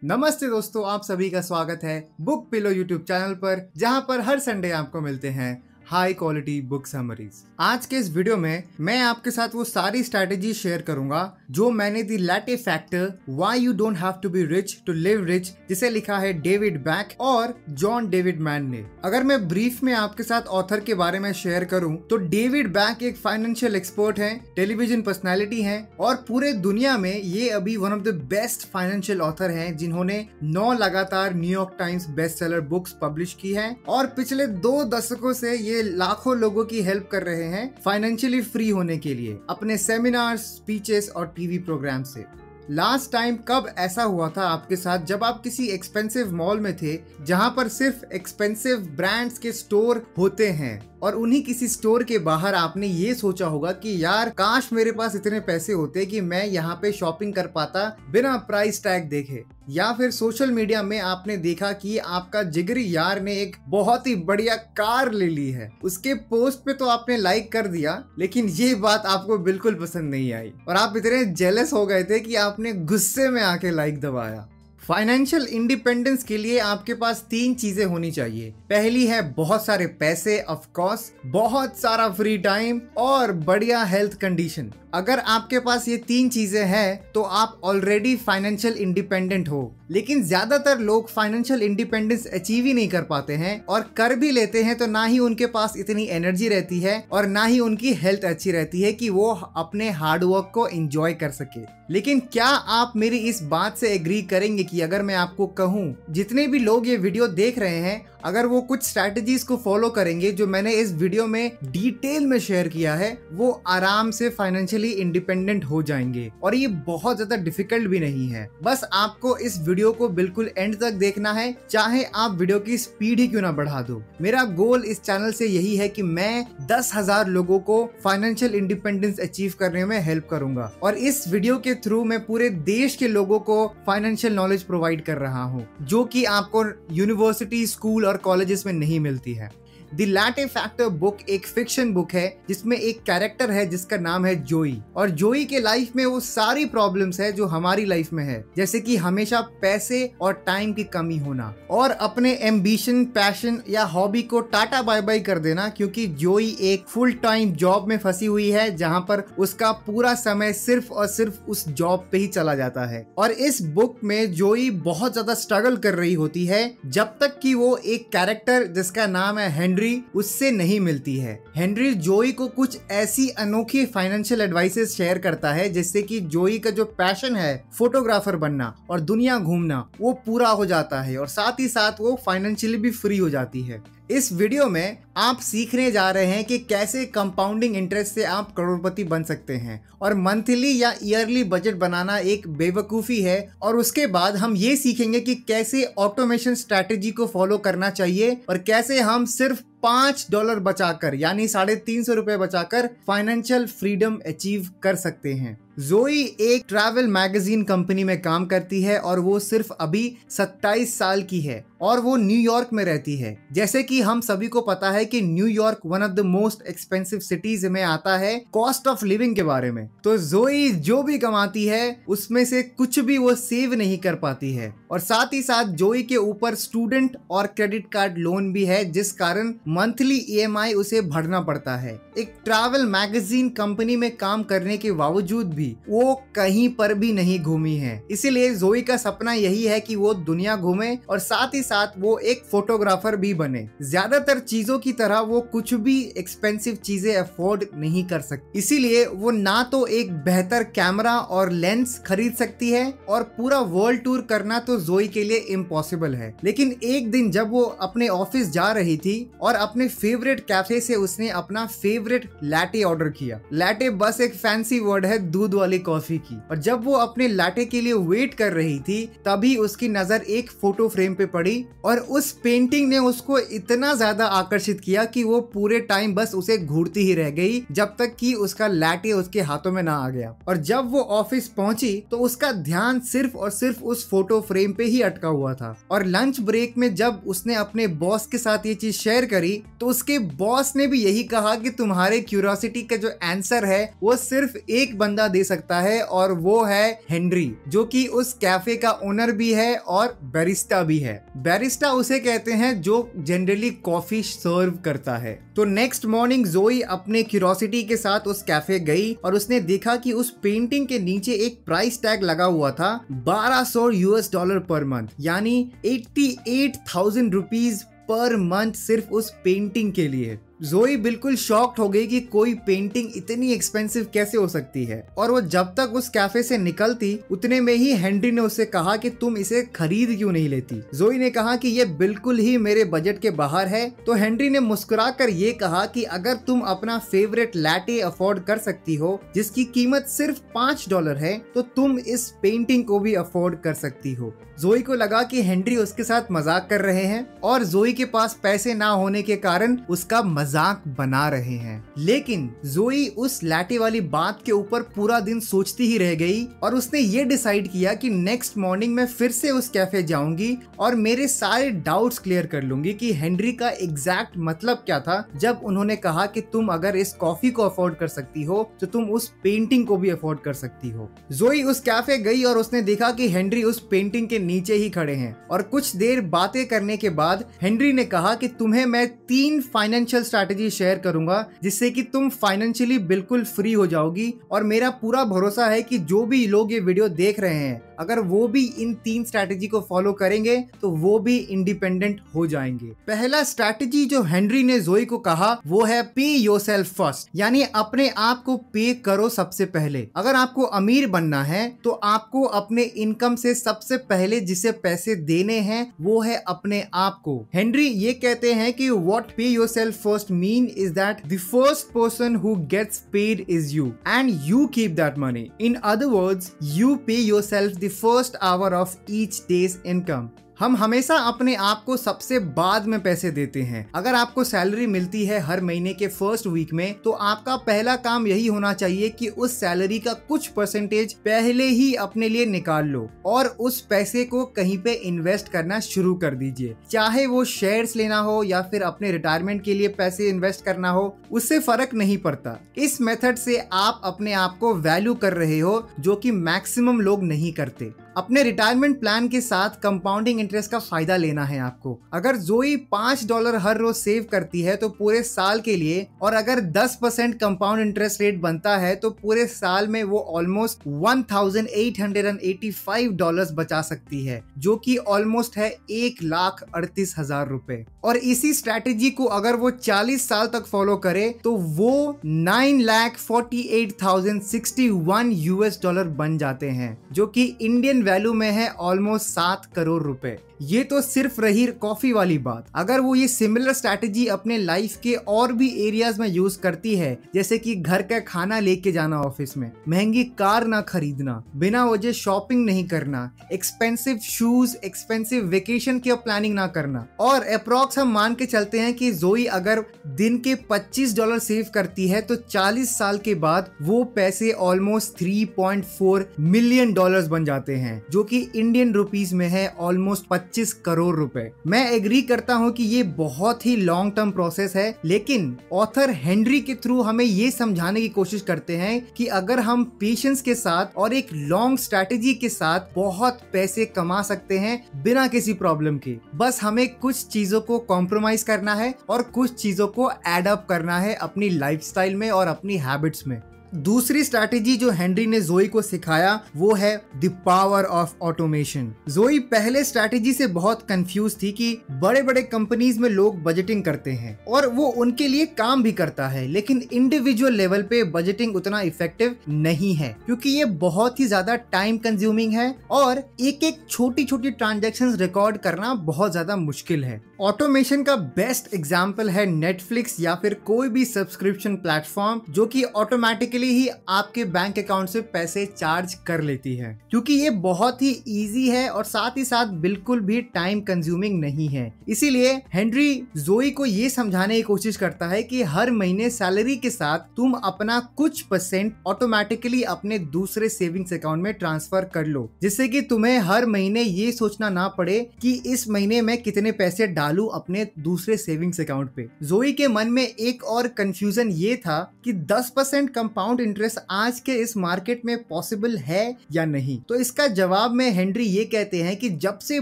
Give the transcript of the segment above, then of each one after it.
नमस्ते दोस्तों, आप सभी का स्वागत है बुक पिलो यूट्यूब चैनल पर, जहां पर हर संडे आपको मिलते हैं हाई क्वालिटी बुक समरीज। आज के इस वीडियो में मैं आपके साथ वो सारी स्ट्रैटेजी शेयर करूंगा जो मैंने the latte factor why you don't have to be rich to live rich, जिसे लिखा है डेविड बैक और जॉन डेविड मैन ने। अगर मैं ब्रीफ में आपके साथ ऑथर के बारे में शेयर करूं तो डेविड बैक एक फाइनेंशियल एक्सपर्ट हैं, टेलीविजन पर्सनैलिटी हैं और पूरे दुनिया में ये अभी one of the best financial author हैं, जिन्होंने 9 लगातार New York times best seller books publish की हैं और पिछले 2 दशकों से ये लाखों लोगों की हेल्प कर रहे हैं फाइनेंशियली फ्री होने के लिए अपने सेमिनार, स्पीचेस और टीवी प्रोग्राम से। लास्ट टाइम कब ऐसा हुआ था आपके साथ जब आप किसी एक्सपेंसिव मॉल में थे जहां पर सिर्फ एक्सपेंसिव ब्रांड्स के स्टोर होते हैं और उन्हीं किसी स्टोर के बाहर आपने ये सोचा होगा कि यार काश मेरे पास इतने पैसे होते कि मैं यहाँ पे शॉपिंग कर पाता बिना प्राइस टैग देखे। या फिर सोशल मीडिया में आपने देखा कि आपका जिगरी यार ने एक बहुत ही बढ़िया कार ले ली है, उसके पोस्ट पे तो आपने लाइक कर दिया लेकिन ये बात आपको बिल्कुल पसंद नहीं आई और आप इतने जेलस हो गए थे कि आपने गुस्से में आके लाइक दबाया। फाइनेंशियल इंडिपेंडेंस के लिए आपके पास 3 चीजें होनी चाहिए। पहली है बहुत सारे पैसे, ऑफ कोर्स, बहुत सारा फ्री टाइम और बढ़िया हेल्थ कंडीशन। अगर आपके पास ये 3 चीजें हैं तो आप ऑलरेडी फाइनेंशियल इंडिपेंडेंट हो। लेकिन ज्यादातर लोग फाइनेंशियल इंडिपेंडेंस अचीव ही नहीं कर पाते हैं और कर भी लेते हैं तो ना ही उनके पास इतनी एनर्जी रहती है और ना ही उनकी हेल्थ अच्छी रहती है कि वो अपने हार्डवर्क को एंजॉय कर सके। लेकिन क्या आप मेरी इस बात से एग्री करेंगे कि अगर मैं आपको कहूँ जितने भी लोग ये वीडियो देख रहे हैं अगर वो कुछ स्ट्रैटेजीज को फॉलो करेंगे जो मैंने इस वीडियो में डिटेल में शेयर किया है, वो आराम से फाइनेंशियली इंडिपेंडेंट हो जाएंगे और ये बहुत ज्यादा डिफिकल्ट भी नहीं है। बस आपको इस वीडियो को बिल्कुल एंड तक देखना है, चाहे आप वीडियो की स्पीड ही क्यों ना बढ़ा दो। मेरा गोल इस चैनल से यही है कि मैं 10,000 लोगों को फाइनेंशियल इंडिपेंडेंस अचीव करने में हेल्प करूंगा और इस वीडियो के थ्रू मैं पूरे देश के लोगों को फाइनेंशियल नॉलेज प्रोवाइड कर रहा हूँ, जो कि आपको यूनिवर्सिटी, स्कूल और कॉलेजेस में नहीं मिलती है। द लैटे फैक्टर बुक एक फिक्शन बुक है जिसमें एक कैरेक्टर है जिसका नाम है जोई और जोई के लाइफ में वो सारी प्रॉब्लम्स है जो हमारी लाइफ में है, जैसे कि हमेशा पैसे और टाइम की कमी होना और अपने एम्बिशन, पैशन या हॉबी को टाटा बाय बाय कर देना, क्योंकि जोई एक फुल टाइम जॉब में फंसी हुई है जहां पर उसका पूरा समय सिर्फ और सिर्फ उस जॉब पे ही चला जाता है। और इस बुक में जोई बहुत ज्यादा स्ट्रगल कर रही होती है जब तक कि वो एक कैरेक्टर जिसका नाम है हेनरी उससे नहीं मिलती है। हेनरी जोई को कुछ ऐसी अनोखी फाइनेंशियल एडवाइसेस शेयर करता है जिससे कि जोई का जो पैशन है फोटोग्राफर बनना और दुनिया घूमना वो पूरा हो जाता है और साथ ही साथ वो फाइनेंशियली भी फ्री हो जाती है। इस वीडियो में आप सीखने जा रहे हैं कि कैसे कंपाउंडिंग इंटरेस्ट से आप करोड़पति बन सकते हैं और मंथली या ईयरली बजट बनाना एक बेवकूफ़ी है। और उसके बाद हम ये सीखेंगे कि कैसे ऑटोमेशन स्ट्रैटेजी को फॉलो करना चाहिए और कैसे हम सिर्फ $5 बचाकर यानी ₹350 बचाकर फाइनेंशियल फ्रीडम अचीव कर सकते हैं। जोई एक ट्रैवल मैगजीन कंपनी में काम करती है और वो सिर्फ अभी 27 साल की है और वो न्यूयॉर्क में रहती है। जैसे कि हम सभी को पता है कि New York one of the most expensive cities में आता है कॉस्ट ऑफ लिविंग के बारे में। तो जोई जो भी कमाती है उसमें से कुछ भी वो सेव नहीं कर पाती है और साथ ही साथ जोई के ऊपर स्टूडेंट और क्रेडिट कार्ड लोन भी है, जिस कारण मंथली EMI उसे भरना पड़ता है। एक ट्रैवल मैगजीन कंपनी में काम करने के बावजूद भी वो कहीं पर भी नहीं घूमी है। इसीलिए जोई का सपना यही है कि वो दुनिया घूमे और साथ ही साथ वो एक फोटोग्राफर भी बने। ज्यादातर चीजों की तरह वो कुछ भी एक्सपेंसिव चीजें अफोर्ड नहीं कर सकती, इसीलिए वो ना तो एक बेहतर कैमरा और लेंस खरीद सकती है और पूरा वर्ल्ड टूर करना तो जोई के लिए इम्पॉसिबल है। लेकिन एक दिन जब वो अपने ऑफिस जा रही थी और अपने फेवरेट कैफे से उसने अपना फेवरेट लैटे ऑर्डर किया। लैटे बस एक फैंसी वर्ड है दूध वाली कॉफी की। और जब वो अपने लैटे के लिए वेट कर रही थी तभी उसकी नजर एक फोटो फ्रेम पे पड़ी और उस पेंटिंग ने उसको इतना ज्यादा आकर्षित किया कि वो पूरे टाइम बस उसे घूरती ही रह गई जब तक कि उसका लैटे उसके हाथों में ना आ गया। और जब वो ऑफिस पहुंची तो उसका ध्यान सिर्फ और सिर्फ उस फोटो फ्रेम पे ही अटका हुआ था। और लंच ब्रेक में जब उसने अपने बॉस के साथ ये चीज शेयर करी करी तो उसके बॉस ने भी यही कहा कि तुम्हारे क्यूरियोसिटी का जो आंसर है वो सिर्फ एक बंदा दे सकता है और वो है हेनरी, जो कि उस कैफे का ओनर भी है और बैरिस्टा भी है। बैरिस्टा उसे कहते हैं जो जनरली कॉफी सर्व करता है। तो नेक्स्ट मॉर्निंग जोई अपने क्यूरियोसिटी के साथ उस कैफे गई और उसने देखा कि उस पेंटिंग के नीचे एक प्राइस टैग लगा हुआ था $1200 पर मंथ, यानी 88,000 रुपीज पर मंथ सिर्फ उस पेंटिंग के लिए। जोई बिल्कुल शॉक्ड हो गई कि कोई पेंटिंग इतनी एक्सपेंसिव कैसे हो सकती है, और वो जब तक उस कैफे से निकलती उतने में ही हेनरी ने उससे कहा कि तुम इसे खरीद क्यों नहीं लेती। जोई ने कहा कि ये बिल्कुल ही मेरे बजट के बाहर है। तो हेनरी ने मुस्कुराकर ये कहा कि अगर तुम अपना फेवरेट लैटे अफोर्ड कर सकती हो जिसकी कीमत सिर्फ $5 है तो तुम इस पेंटिंग को भी अफोर्ड कर सकती हो। जोई को लगा कि हेनरी उसके साथ मजाक कर रहे हैं और जोई के पास पैसे ना होने के कारण उसका मजाक बना रहे हैं। लेकिन जोई उस लैटे वाली बात के ऊपर पूरा दिन सोचती ही रह गई और उसने ये डिसाइड किया कि नेक्स्ट मॉर्निंग मैं फिर से उस कैफे जाऊंगी और मेरे सारे डाउट्स क्लियर कर लूंगी कि हेनरी का एग्जैक्ट मतलब क्या था जब उन्होंने कहा कि तुम अगर इस कॉफी को अफोर्ड कर सकती हो तो तुम उस पेंटिंग को भी अफोर्ड कर सकती हो। जोई उस कैफे गई और उसने देखा कि हेनरी उस पेंटिंग के नीचे ही खड़े हैं और कुछ देर बातें करने के बाद हेनरी ने कहा कि तुम्हें मैं 3 फाइनेंशियल स्ट्रैटेजी शेयर करूंगा जिससे कि तुम फाइनेंशियली बिल्कुल फ्री हो जाओगी, और मेरा पूरा भरोसा है कि जो भी लोग ये वीडियो देख रहे हैं अगर वो भी इन 3 स्ट्रैटेजी को फॉलो करेंगे तो वो भी इंडिपेंडेंट हो जाएंगे। पहला स्ट्रैटेजी जो हेनरी ने जोई को कहा वो है पे योरसेल्फ फर्स्ट, यानी अपने आप को पे करो सबसे पहले। अगर आपको अमीर बनना है तो आपको अपने इनकम से सबसे पहले जिसे पैसे देने हैं वो है अपने आप को। हेनरी ये कहते हैं कि what pay yourself first mean is that the first person who gets paid is you and you keep that money. In other words you pay yourself the first hour of each day's income. हम हमेशा अपने आप को सबसे बाद में पैसे देते हैं। अगर आपको सैलरी मिलती है हर महीने के फर्स्ट वीक में तो आपका पहला काम यही होना चाहिए कि उस सैलरी का कुछ परसेंटेज पहले ही अपने लिए निकाल लो और उस पैसे को कहीं पे इन्वेस्ट करना शुरू कर दीजिए। चाहे वो शेयर्स लेना हो या फिर अपने रिटायरमेंट के लिए पैसे इन्वेस्ट करना हो, उससे फर्क नहीं पड़ता। इस मेथड से आप अपने आप को वैल्यू कर रहे हो जो कि मैक्सिमम लोग नहीं करते। अपने रिटायरमेंट प्लान के साथ कंपाउंडिंग इंटरेस्ट का फायदा लेना है आपको। अगर जोई $5 हर रोज सेव करती है तो पूरे साल के लिए, और अगर 10% कंपाउंड इंटरेस्ट रेट बनता है तो पूरे साल में वो ऑलमोस्ट $1,885 बचा सकती है, जो कि ऑलमोस्ट है 1,38,000 रुपए। और इसी स्ट्रैटेजी को अगर वो 40 साल तक फॉलो करे तो वो $9,48,061 बन जाते हैं, जो कि इंडियन वैल्यू में है ऑलमोस्ट 7 करोड़ रुपए। ये तो सिर्फ रही कॉफी वाली बात। अगर वो ये सिमिलर स्ट्रैटेजी अपने लाइफ के और भी एरियाज में यूज करती है, जैसे कि घर का खाना लेके जाना ऑफिस में, महंगी कार ना खरीदना, बिना वजह शॉपिंग नहीं करना, एक्सपेंसिव शूज, एक्सपेंसिव वेकेशन की प्लानिंग ना करना, और अप्रॉक्स हम मान के चलते हैं कि जोई अगर दिन के $25 सेव करती है तो 40 साल के बाद वो पैसे ऑलमोस्ट $3.4 मिलियन बन जाते हैं, जो कि इंडियन रुपीस में है ऑलमोस्ट 25 करोड़ रुपए। मैं एग्री करता हूं कि ये बहुत ही लॉन्ग टर्म प्रोसेस है, लेकिन ऑथर हेनरी के थ्रू हमें ये समझाने की कोशिश करते हैं कि अगर हम पेशेंस के साथ और एक लॉन्ग स्ट्रैटेजी के साथ बहुत पैसे कमा सकते हैं बिना किसी प्रॉब्लम के। बस हमें कुछ चीजों को कॉम्प्रोमाइज करना है और कुछ चीजों को एड अप करना है अपनी लाइफस्टाइल में और अपनी हैबिट्स में। दूसरी स्ट्रैटेजी जो हेनरी ने जोई को सिखाया वो है द पावर ऑफ ऑटोमेशन। जोई पहले स्ट्रैटेजी से बहुत कंफ्यूज थी कि बड़े बड़े कंपनीज में लोग बजटिंग करते हैं और वो उनके लिए काम भी करता है, लेकिन इंडिविजुअल लेवल पे बजटिंग उतना इफेक्टिव नहीं है क्योंकि ये बहुत ही ज्यादा टाइम कंज्यूमिंग है और एक एक छोटी छोटी ट्रांजैक्शंस रिकॉर्ड करना बहुत ज्यादा मुश्किल है। ऑटोमेशन का बेस्ट एग्जाम्पल है नेटफ्लिक्स या फिर कोई भी सब्सक्रिप्शन प्लेटफॉर्म जो कि ऑटोमेटिकली ऑटोमेटिकली ही आपके बैंक अकाउंट से पैसे चार्ज कर लेती है, क्योंकि ये बहुत ही इजी है और साथ ही साथ बिल्कुल भी टाइम कंज्यूमिंग नहीं है। इसीलिए हेनरी जोई को ये समझाने की कोशिश करता है कि हर महीने सैलरी के साथ तुम अपना कुछ परसेंट ऑटोमेटिकली अपने दूसरे सेविंग्स अकाउंट में ट्रांसफर कर लो, जिससे कि तुम्हें हर महीने ये सोचना ना पड़े कि इस महीने में कितने पैसे डालूं अपने दूसरे सेविंग्स अकाउंट पे। जोई के मन में एक और कंफ्यूजन ये था कि 10% कंपाउंड इंटरेस्ट आज के इस मार्केट में पॉसिबल है या नहीं। तो इसका जवाब में हेनरी ये कहते हैं कि जब से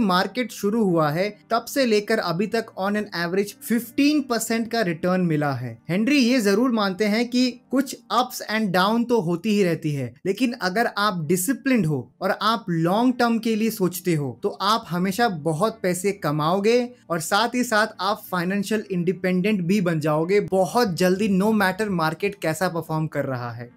मार्केट शुरू हुआ है तब से लेकर अभी तक ऑन एन एवरेज 15% का रिटर्न मिला है। हेनरी ये जरूर मानते हैं कि कुछ अप्स एंड डाउन तो होती ही रहती है, लेकिन अगर आप डिसिप्लिन्ड हो और आप लॉन्ग टर्म के लिए सोचते हो तो आप हमेशा बहुत पैसे कमाओगे और साथ ही साथ आप फाइनेंशियल इंडिपेंडेंट भी बन जाओगे बहुत जल्दी, नो मैटर मार्केट कैसा परफॉर्म कर रहा है।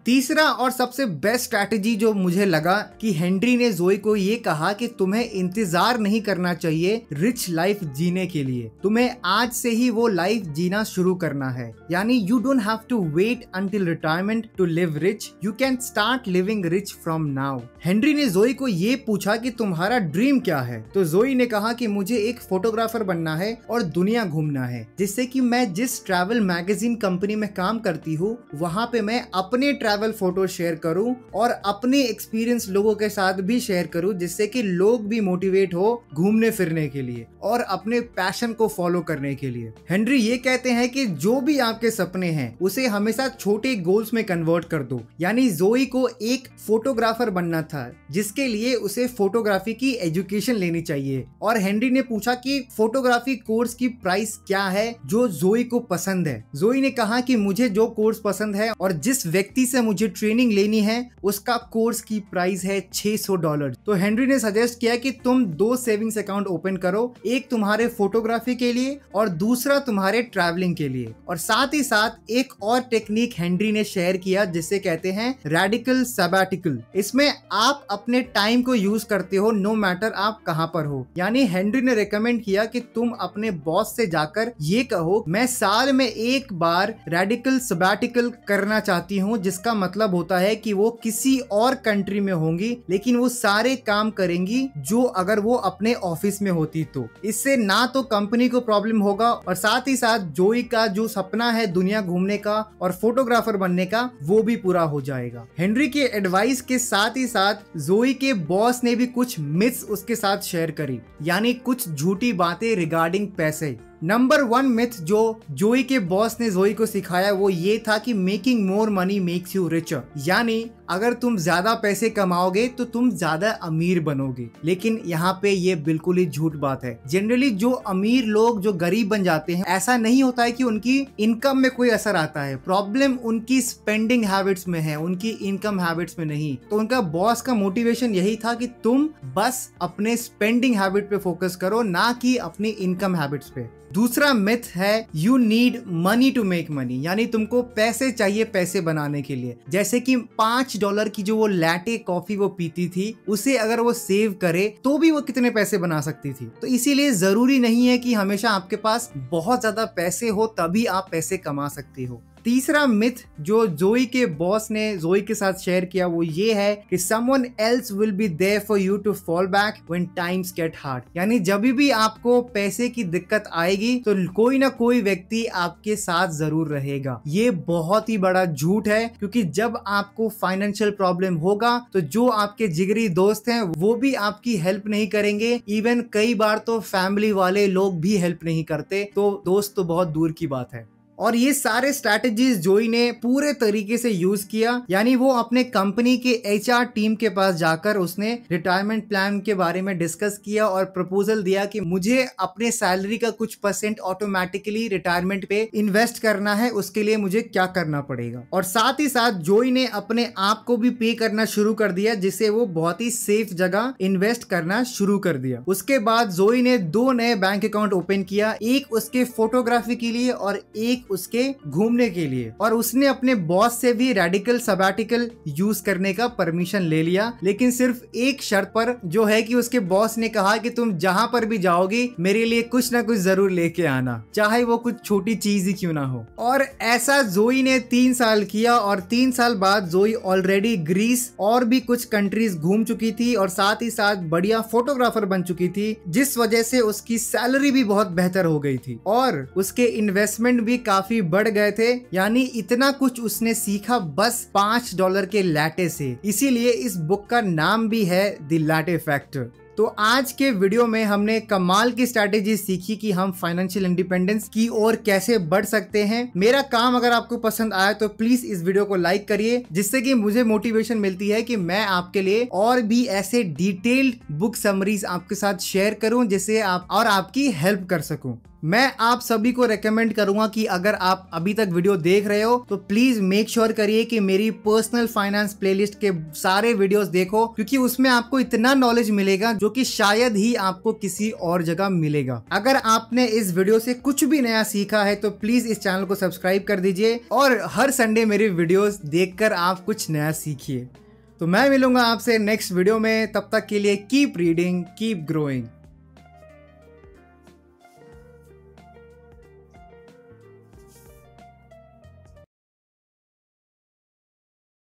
तीसरा और सबसे बेस्ट स्ट्रैटेजी जो मुझे लगा कि हेनरी ने जोई को ये कहा कि तुम्हें इंतजार नहीं करना चाहिए रिच लाइफ जीने के लिए, तुम्हें आज से ही वो लाइफ जीना शुरू करना है। यानी you don't have to wait until retirement to live rich, you can start living rich from now. Henry ने जोई को ये पूछा कि तुम्हारा ड्रीम क्या है, तो जोई ने कहा कि मुझे एक फोटोग्राफर बनना है और दुनिया घूमना है, जिससे कि मैं जिस ट्रैवल मैगजीन कंपनी में काम करती हूँ वहां पे मैं अपने ट्रैवल फोटो शेयर करूं और अपने एक्सपीरियंस लोगों के साथ भी शेयर करूं, जिससे कि लोग भी मोटिवेट हो घूमने फिरने के लिए और अपने पैशन को फॉलो करने के लिए। हेनरी ये कहते हैं कि जो भी आपके सपने हैं उसे हमेशा छोटे गोल्स में कन्वर्ट कर दो। यानी जोई को एक फोटोग्राफर बनना था, जिसके लिए उसे फोटोग्राफी की एजुकेशन लेनी चाहिए और हेनरी ने पूछा कि फोटोग्राफी कोर्स की प्राइस क्या है जो जोई को पसंद है। जोई ने कहा कि मुझे जो कोर्स पसंद है और जिस व्यक्ति से मुझे ट्रेनिंग लेनी है उसका कोर्स की प्राइस है $600। तो हेनरी ने सजेस्ट किया कि तुम 2 सेविंग्स अकाउंट ओपन करो, एक तुम्हारे फोटोग्राफी के लिए और दूसरा तुम्हारे ट्रैवलिंग के लिए। और साथ ही साथ एक और टेक्निक हेनरी ने शेयर किया जिसे कहते हैं रेडिकल सबैटिकल। इसमें आप अपने टाइम को यूज करते हो नो मैटर आप कहां पर हो। यानी हेनरी ने रेकमेंड किया कि तुम अपने बॉस से जाकर ये कहो मैं साल में एक बार रेडिकल सबैटिकल करना चाहती हूँ, जिसका मतलब होता है कि वो किसी और कंट्री में होंगी लेकिन वो सारे काम करेंगी जो अगर वो अपने ऑफिस में होती तो। इससे ना तो कंपनी को प्रॉब्लम होगा और साथ ही साथ जोई का जो सपना है दुनिया घूमने का और फोटोग्राफर बनने का वो भी पूरा हो जाएगा। हेनरी के एडवाइस के साथ ही साथ जोई के बॉस ने भी कुछ मिथ्स उसके साथ शेयर करी, यानी कुछ झूठी बातें रिगार्डिंग पैसे। नंबर 1 मिथ जो जोई के बॉस ने जोई को सिखाया वो ये था कि making more money makes you richer, यानी अगर तुम ज्यादा पैसे कमाओगे तो तुम ज्यादा अमीर बनोगे। लेकिन यहाँ पे ये बिल्कुल ही झूठ बात है। जनरली जो अमीर लोग जो गरीब बन जाते हैं ऐसा नहीं होता है कि उनकी इनकम में कोई असर आता है, प्रॉब्लम उनकी स्पेंडिंग हैबिट्स में है, उनकी इनकम हैबिट्स में नहीं। तो उनका बॉस का मोटिवेशन यही था कि तुम बस अपने स्पेंडिंग हैबिट पे फोकस करो, ना कि अपनी इनकम हैबिट्स पे। दूसरा मिथ है you need money to make money, यानी तुमको पैसे चाहिए पैसे बनाने के लिए। जैसे कि $5 की जो वो लैटे कॉफी वो पीती थी उसे अगर वो सेव करे तो भी वो कितने पैसे बना सकती थी। तो इसीलिए जरूरी नहीं है कि हमेशा आपके पास बहुत ज्यादा पैसे हो तभी आप पैसे कमा सकते हो। तीसरा मिथ जो जोई के बॉस ने जोई के साथ शेयर किया वो ये है कि someone else will be there for you to fall back when times get hard, यानी जब भी आपको पैसे की दिक्कत आएगी तो कोई ना कोई व्यक्ति आपके साथ जरूर रहेगा। ये बहुत ही बड़ा झूठ है, क्योंकि जब आपको फाइनेंशियल प्रॉब्लम होगा तो जो आपके जिगरी दोस्त हैं वो भी आपकी हेल्प नहीं करेंगे, इवन कई बार तो फैमिली वाले लोग भी हेल्प नहीं करते, तो दोस्त तो बहुत दूर की बात है। और ये सारे स्ट्रैटेजीज जोई ने पूरे तरीके से यूज किया, यानी वो अपने कंपनी के HR टीम के पास जाकर उसने रिटायरमेंट प्लान के बारे में डिस्कस किया और प्रपोजल दिया कि मुझे अपने सैलरी का कुछ % ऑटोमेटिकली रिटायरमेंट पे इन्वेस्ट करना है, उसके लिए मुझे क्या करना पड़ेगा। और साथ ही साथ जोई ने अपने आप को भी पे करना शुरू कर दिया, जिससे वो बहुत ही सेफ जगह इन्वेस्ट करना शुरू कर दिया। उसके बाद जोई ने 2 नए बैंक अकाउंट ओपन किया, एक उसके फोटोग्राफी के लिए और एक वीक उसके घूमने के लिए, और उसने अपने बॉस से भी रेडिकल सबैटिकल यूज करने का परमिशन ले लिया, लेकिन सिर्फ एक शर्त पर, जो है कि उसके बॉस ने कहा कि तुम जहां पर भी जाओगी मेरे लिए कुछ ना कुछ जरूर लेके आना, चाहे वो कुछ छोटी चीज ही क्यों ना हो। और ऐसा जोई ने 3 साल किया, और 3 साल बाद जोई ऑलरेडी ग्रीस और भी कुछ कंट्रीज घूम चुकी थी, और साथ ही साथ बढ़िया फोटोग्राफर बन चुकी थी, जिस वजह से उसकी सैलरी भी बहुत बेहतर हो गई थी और उसके इन्वेस्टमेंट भी काफी बढ़ गए थे। यानी इतना कुछ उसने सीखा बस $5 के लैटे से। इसीलिए इस बुक का नाम भी है द लैटे फैक्टर। तो आज के वीडियो में हमने कमाल की स्ट्रैटेजी सीखी कि हम फाइनेंशियल इंडिपेंडेंस की ओर कैसे बढ़ सकते हैं। मेरा काम अगर आपको पसंद आया तो प्लीज इस वीडियो को लाइक करिए, जिससे कि मुझे मोटिवेशन मिलती है कि मैं आपके लिए और भी ऐसे डिटेल्ड बुक समरीज आपके साथ शेयर करूं, जिससे आप और आपकी हेल्प कर सकूं। मैं आप सभी को रेकमेंड करूंगा कि अगर आप अभी तक वीडियो देख रहे हो तो प्लीज मेक श्योर करिए कि मेरी पर्सनल फाइनेंस प्लेलिस्ट के सारे वीडियोस देखो, क्योंकि उसमें आपको इतना नॉलेज मिलेगा जो कि शायद ही आपको किसी और जगह मिलेगा। अगर आपने इस वीडियो से कुछ भी नया सीखा है तो प्लीज इस चैनल को सब्सक्राइब कर दीजिए और हर संडे मेरी वीडियोस देखकर आप कुछ नया सीखिए। तो मैं मिलूंगा आपसे नेक्स्ट वीडियो में, तब तक के लिए कीप रीडिंग, कीप ग्रोइंग।